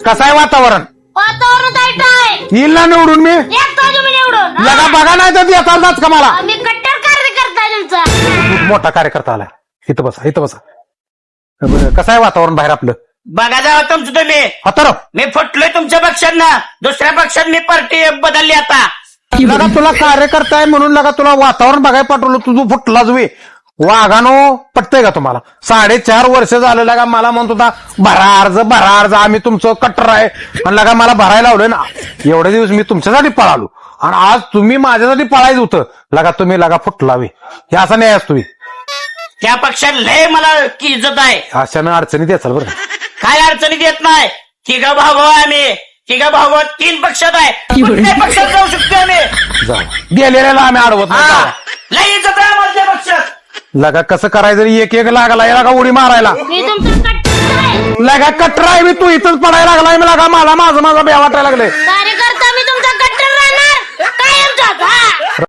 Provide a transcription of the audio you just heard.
कसं आहे वातावरण? वातावरण टाईट आहे. येईल ना निवडून मी? एकटा तुम्ही निवडून. लगा बघा नाही तर येताच का मला? आम्ही कट्टर कार्यकर्ता आहे तुमचा. मोठा कार्यकर्ता आला. इथं बसा, इथं बसा. बरं, कसं आहे वातावरण बाहेर आपलं? बघा जावं तुमचं तुम्ही. आता मी फुटलोय तुमच्या पक्षांना. दुसऱ्या पक्षात मी पार्टी बदलली आता. लगा तुला कार्यकर्ता आहे म्हणून लगा तुला वातावरण बघायला पाठवलं, तुझं फुटला जुवे. वाघानो पटतंय का तुम्हाला? 4.5 वर्ष झालं लगा मला म्हणत होता भरा अर्ज आम्ही तुमचं कट्टर आहे आणि लगा मला भरायला लावलंय ना. एवढे दिवस मी तुमच्यासाठी पळालो आणि आज तुम्ही माझ्यासाठी पळायचं होतं. लगा तुम्ही लगा फुटलावे. हे असा नाही आज तुम्ही. त्या पक्षात लय मला की इज्जत आहे. अशानं अडचणी द्याल बरं. काय अडचणी देत नाही. तिघा भाऊ आम्ही. तिघा भाऊ 3 पक्षात आहे. कुठल्या पक्षात जाऊ शकतो आम्ही. जाऊ गेलेल्याला आम्ही अडवत नाही. लय इज्जत आहे आम्हाला त्या पक्षात. लगा कसं करायचं एक लागला लगा उडी मारायला. मी तुमचा कट्टर आहे. लगा कटरा आहे मी, तू इथंच पडायला लागलाय. लगा मला माझा बेवा वाटायला लागले.